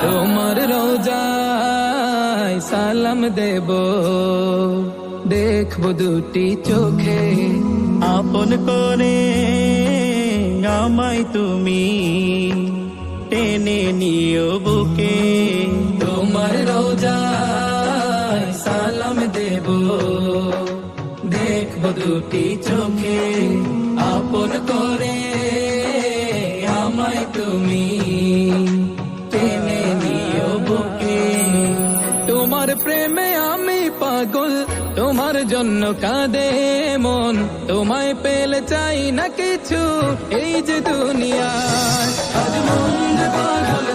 তোমার রোজায় সালাম দেব, দেখবো দুটি চোখে, আপন করে আমায় তুমি টেনে নিও বুকে। তোমার রোজায় সালাম দেব, দেখবো দুটি চোখে, আপন করে আমায় তুমি টেনে নিও বুকে। তোমার প্রেমে আমি পাগল, তোমার জন্য কাঁদে মন, তোমায় পেলে চাই না কিছু এই যে দুনিয়ায়। আজ মন যে পাগল